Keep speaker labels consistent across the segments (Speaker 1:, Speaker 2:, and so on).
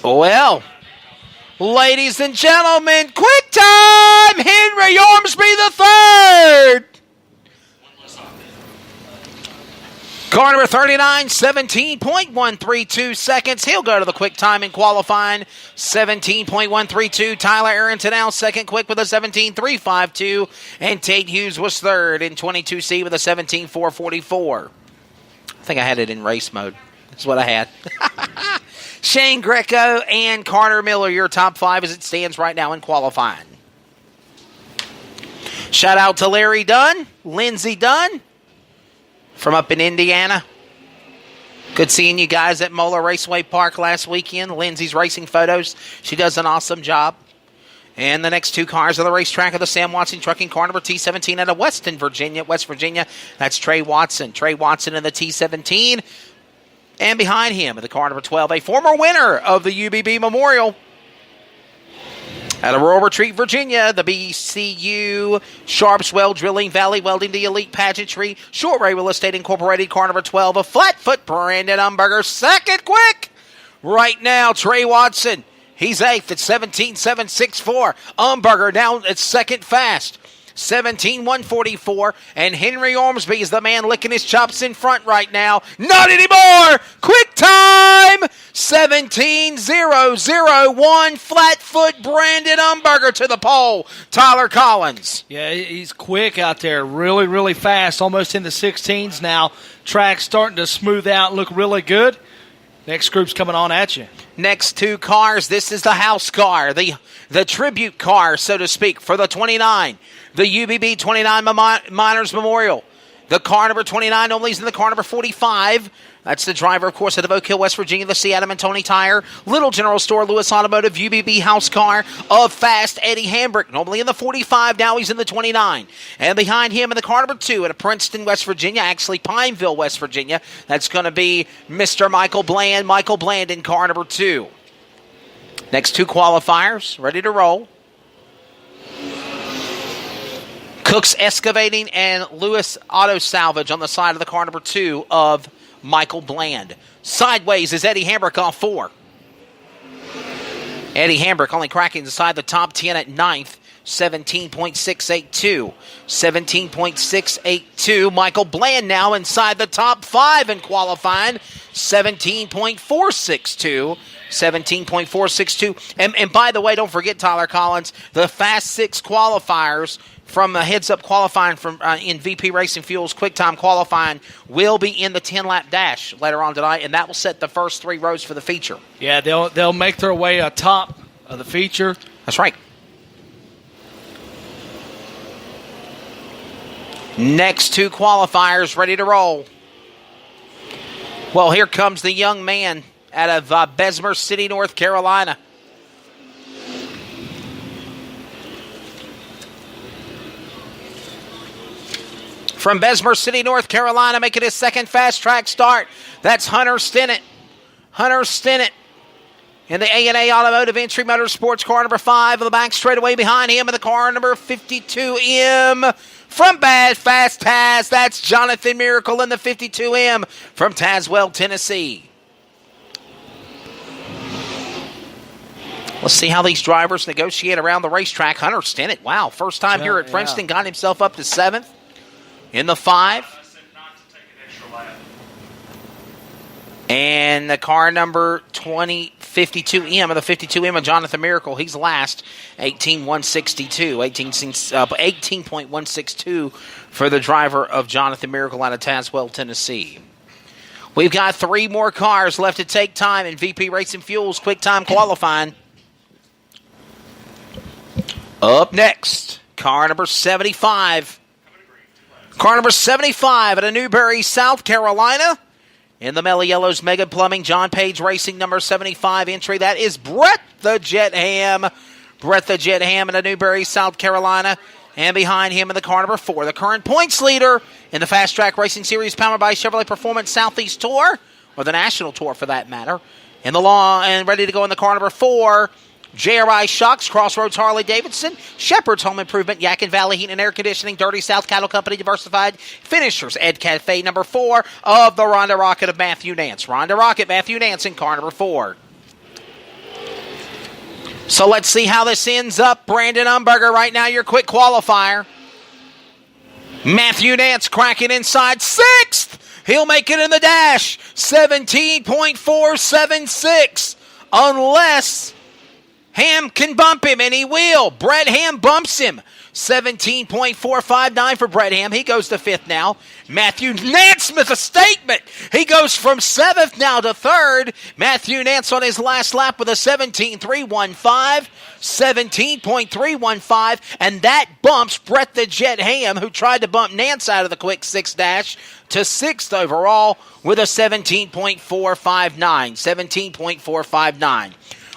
Speaker 1: Well, ladies and gentlemen, quick time! Henry Ormsby III! Car number 39, 17.132 seconds. He'll go to the quick time in qualifying, 17.132. Tyler Arrington now second quick with a 17.352. And Tate Hughes was third in 22C with a 17.444. I think I had it in race mode. That's what I had. Shane Greco and Carter Miller, your top five as it stands right now in qualifying. Shout out to Larry Dunn, Lindsey Dunn from up in Indiana. Good seeing you guys at Moeller Raceway Park last weekend. Lindsay's racing photos. She does an awesome job. And the next two cars on the racetrack are the Sam Watson Trucking car number T17 out of West Virginia. That's Trey Watson. Trey Watson in the T17. And behind him, the car number 12, a former winner of the UBB Memorial. Out of Rural Retreat, Virginia, the BCU Sharpswell Drilling, Valley Welding, the Elite Pageantry, Short Ray Real Estate Incorporated, car number 12, a Flatfoot Brandon Umberger, second quick. Right now, Trey Watson, he's eighth at 17.764. Umberger down at second fast, 17.144. And Henry Ormsby is the man licking his chops in front right now. Not anymore! Quick time! 17.001. Flatfoot Brandon Umberger to the pole. Tyler Collins.
Speaker 2: Yeah, he's quick out there. Really, really fast. Almost in the 16s now. Track's starting to smooth out, look really good. Next group's coming on at you.
Speaker 1: Next two cars, this is the house car, the tribute car, so to speak, for the 29. The UBB 29 Miners Memorial. The car number 29 only is in the car number 45. That's the driver, of course, out of Oak Hill, West Virginia, the C. Adam and Tony Tire, Little General Store, Lewis Automotive, UBB house car of Fast Eddie Hambrick. Normally in the 45, now he's in the 29. And behind him in the car number 2 out of Princeton, West Virginia, actually Pineville, West Virginia, that's going to be Mr. Michael Bland. Michael Bland in car number 2. Next two qualifiers, ready to roll. Cook's Excavating and Lewis Auto Salvage on the side of the car number 2 of Michael Bland. Sideways is Eddie Hambrick off 4. Eddie Hambrick only cracking inside the top 10 at 9th, 17.682. 17.682. Michael Bland now inside the top 5 in qualifying, 17.462. 17.462. And by the way, don't forget, Tyler Collins, the Fast 6 qualifiers from Heads Up qualifying from in VP Racing Fuels Quick Time qualifying will be in the 10-lap dash later on tonight, and that will set the first 3 rows for the feature.
Speaker 2: Yeah, they'll make their way atop of the feature.
Speaker 1: That's right. Next two qualifiers ready to roll. Well, here comes the young man out of Bessemer City, North Carolina. From Bessemer City, North Carolina, making his second fast track start. That's Hunter Stinnett. Hunter Stinnett in the A&A Automotive Entry Motorsports car number 5 on the back straightaway behind him in the car number 52M. From Bad Fast Taz, that's Jonathan Miracle in the 52M from Tazewell, Tennessee. Let's see how these drivers negotiate around the racetrack. Hunter Stinnett, wow, first time here at Princeton, got himself up to 7th in the 5. And the car number 52M of the 52M of Jonathan Miracle, he's last, 18.162 for the driver of Jonathan Miracle out of Tazewell, Tennessee. We've got 3 more cars left to take time in VP Racing Fuels Quick Time qualifying. Up next, car number 75. Car number 75 out of Newberry, South Carolina. In the Melly Yellows Mega Plumbing, John Page Racing, number 75 entry. That is Brett the Jet Ham. Brett the Jet Ham in Newberry, South Carolina. And behind him in the car number 4, the current points leader in the Fast Track Racing Series powered by Chevrolet Performance Southeast Tour, or the National Tour for that matter. In the long and ready to go in the car number 4, JRI Shocks, Crossroads Harley-Davidson, Shepherd's Home Improvement, Yakin Valley Heating and Air Conditioning, Dirty South Cattle Company Diversified, Finishers, Ed Cafe, number 4 of the Ronda Rocket of Matthew Nance. Ronda Rocket, Matthew Nance in car number 4. So let's see how this ends up. Brandon Umberger right now, your quick qualifier. Matthew Nance cracking inside 6th. He'll make it in the dash. 17.476. Unless Ham can bump him, and he will. Brett Ham bumps him. 17.459 for Brett Ham. He goes to 5th now. Matthew Nansmith, a statement. He goes from 7th now to 3rd. Matthew Nance on his last lap with a 17.315. 17.315. And that bumps Brett the Jet Ham, who tried to bump Nance out of the quick 6 dash, to 6th overall with a 17.459. 17.459.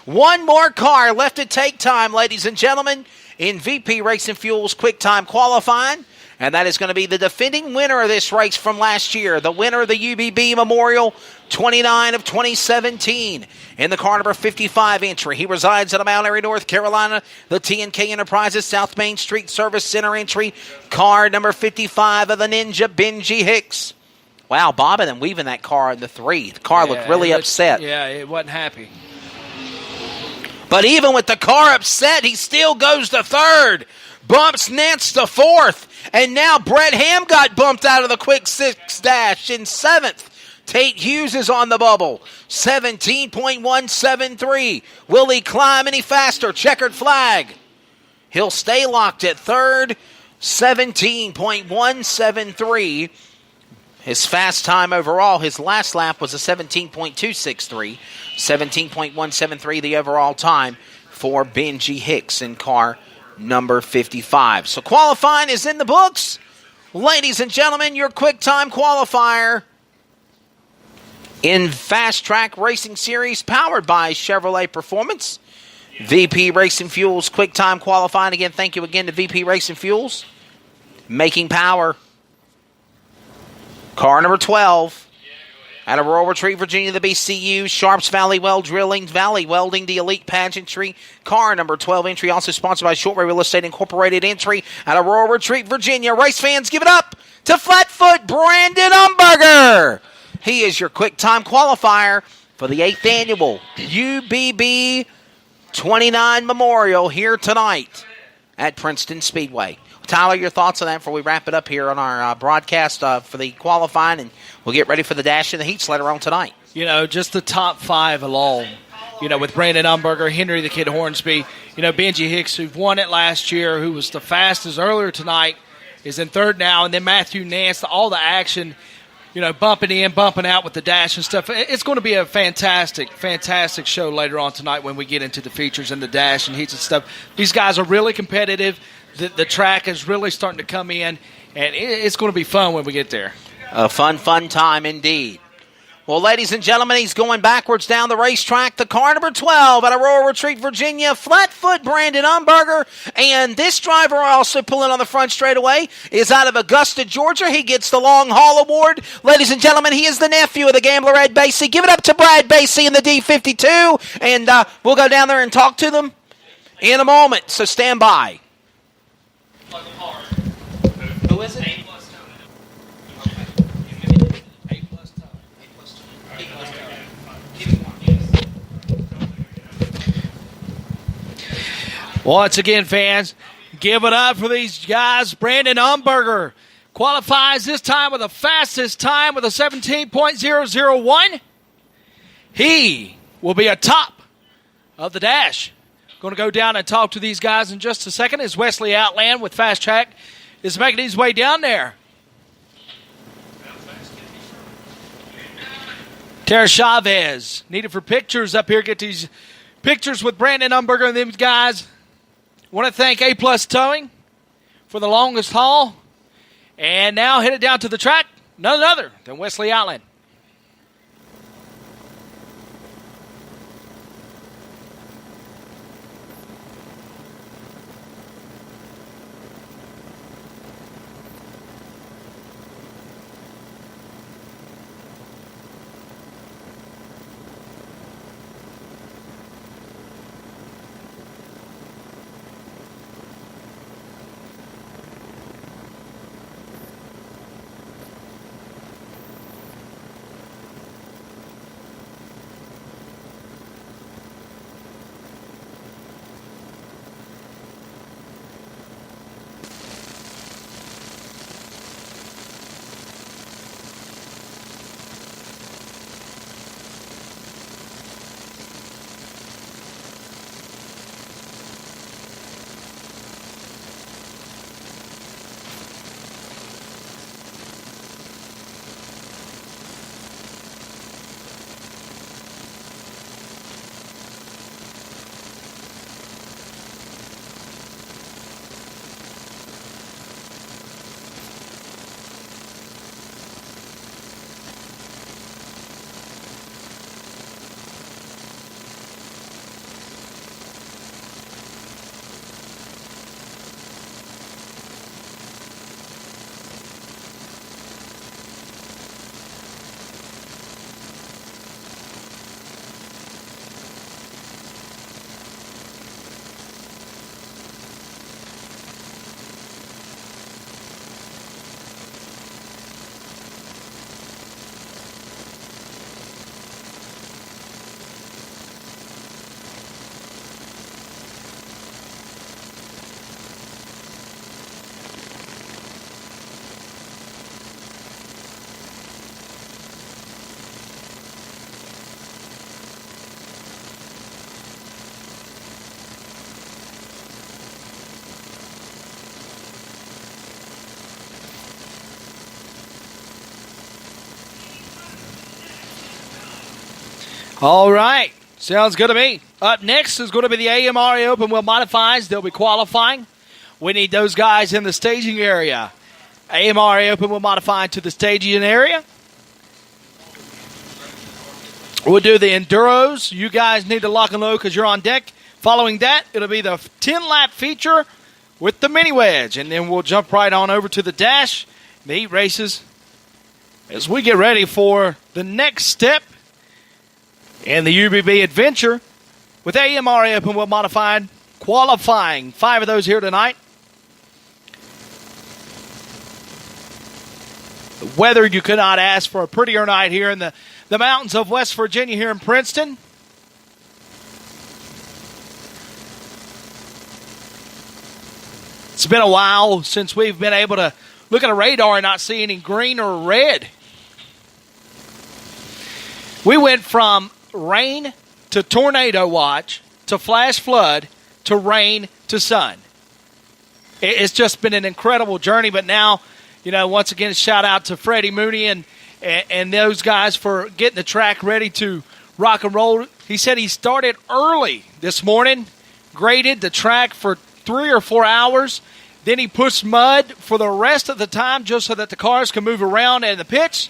Speaker 1: One more car left to take time, ladies and gentlemen, in VP Racing Fuels Quick Time Qualifying. And that is going to be the defending winner of this race from last year, the winner of the UBB Memorial 29 of 2017. In the car number 55 entry, he resides in Mount Airy, North Carolina, the TNK Enterprises South Main Street Service Center entry, car number 55 of the Ninja, Benji Hicks. Wow, bobbing and weaving that car in the 3. The car looked really upset.
Speaker 2: Yeah, it wasn't happy.
Speaker 1: But even with the car upset, he still goes to 3rd. Bumps Nance to 4th. And now Brett Ham got bumped out of the quick 6 dash in 7th. Tate Hughes is on the bubble. 17.173. Will he climb any faster? Checkered flag. He'll stay locked at 3rd. 17.173. His fast time overall, his last lap was a 17.263. 17.173 the overall time for Benji Hicks in car number 55. So qualifying is in the books. Ladies and gentlemen, your quick time qualifier in Fast Track Racing Series powered by Chevrolet Performance. VP Racing Fuels quick time qualifying. Again, thank you again to VP Racing Fuels. Making power. Car number 12. Out of Rural Retreat, Virginia, the BCU, Sharps Valley Well Drilling, Valley Welding, the Elite Pageantry. Car number 12 entry, also sponsored by Shortway Real Estate Incorporated entry. Out of Rural Retreat, Virginia. Race fans, give it up to Flatfoot Brandon Umberger. He is your quick time qualifier for the 8th annual UBB 29 Memorial here tonight at Princeton Speedway. Tyler, your thoughts on that before we wrap it up here on our broadcast for the qualifying, and we'll get ready for the dash and the heats later on tonight.
Speaker 2: You know, just the top 5 alone, you know, with Brandon Umberger, Henry the Kid Hornsby, you know, Benji Hicks, who won it last year, who was the fastest earlier tonight, is in 3rd now, and then Matthew Nance, all the action, you know, bumping in, bumping out with the dash and stuff. It's going to be a fantastic, fantastic show later on tonight when we get into the features and the dash and heats and stuff. These guys are really competitive. The track is really starting to come in, and it's going to be fun when we get there.
Speaker 1: A fun time indeed. Well, ladies and gentlemen, he's going backwards down the racetrack. The car number 12 out of Rural Retreat, Virginia, Flatfoot Brandon Umberger. And this driver also pulling on the front straightaway is out of Augusta, Georgia. He gets the Long Haul Award. Ladies and gentlemen, he is the nephew of the gambler Ed Basie. Give it up to Brad Basie in the D52. And we'll go down there and talk to them in a moment. So stand by. Who is it?
Speaker 2: Once again, fans, give it up for these guys. Brandon Umberger qualifies this time with the fastest time with a 17.001. He will be atop of the dash. Going to go down and talk to these guys in just a second as Wesley Outland with Fast Track is making his way down there. Tara Chavez needed for pictures up here. Get these pictures with Brandon Umberger and them guys. Want to thank A-Plus Towing for the longest haul. And now headed down to the track, none other than Wesley Outland. All right. Sounds good to me. Up next is going to be the AMRA Open Wheel Modifieds. They'll be qualifying. We need those guys in the staging area. AMRA Open Wheel Modified to the staging area. We'll do the Enduros. You guys need to lock and load because you're on deck. Following that, it'll be the 10-lap feature with the mini wedge. And then we'll jump right on over to the dash, the heat races, as we get ready for the next step in the UBB adventure with AMRA Open Wheel Modified qualifying. 5 of those here tonight. The weather, you could not ask for a prettier night here in the mountains of West Virginia here in Princeton. It's been a while since we've been able to look at a radar and not see any green or red. We went from rain to tornado watch to flash flood to rain to sun. It's just been an incredible journey, but now, once again, shout out to Freddie Mooney and those guys for getting the track ready to rock and roll. He said he started early this morning, graded the track for 3 or 4 hours. Then he pushed mud for the rest of the time just so that the cars can move around in the pits.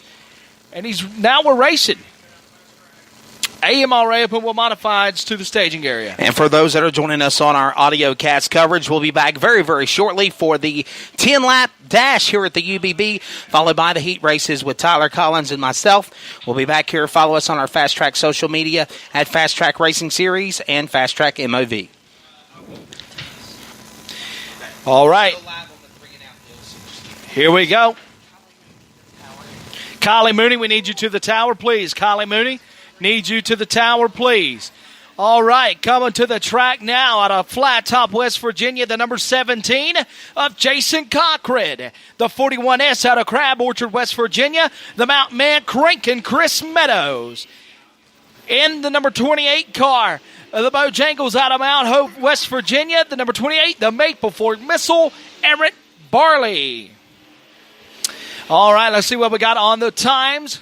Speaker 2: And now we're racing. AMRA Open Wheel Modifieds to the staging area.
Speaker 1: And for those that are joining us on our audio cast coverage, we'll be back very, very shortly for the 10-lap dash here at the UBB, followed by the heat races with Tyler Collins and myself. We'll be back here. Follow us on our Fast Track social media at Fast Track Racing Series and Fast Track MOV.
Speaker 2: All right. Here we go. Kylie Mooney, we need you to the tower, please. Kylie Mooney. Need you to the tower, please. All right, coming to the track now out of Flat Top, West Virginia, the number 17 of Jason Cochran. The 41S out of Crab Orchard, West Virginia, the Mountain Man cranking Chris Meadows. In the number 28 car, the Bojangles out of Mount Hope, West Virginia, the number 28, the Maple Ford Missile, Everett Barley. All right, let's see what we got on the times.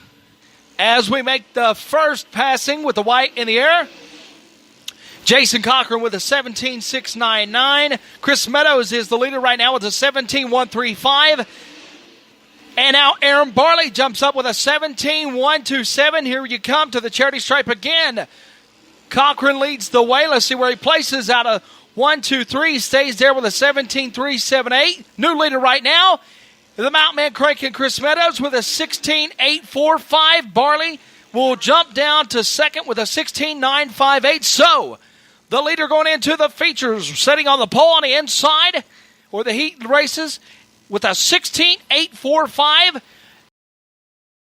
Speaker 2: As we make the first passing with the white in the air, Jason Cochran with a 17.699. Chris Meadows is the leader right now with a 17.135. And now Aaron Barley jumps up with a 17.127. Here you come to the charity stripe again. Cochran leads the way. Let's see where he places out of 1, 2, 3. Stays there with a 17.378. New leader right now. The Mountain Man Crank and Chris Meadows with a 16.845. Barley will jump down to second with a 16.958. So, the leader going into the features, sitting on the pole on the inside, or the heat races, with a 16.845.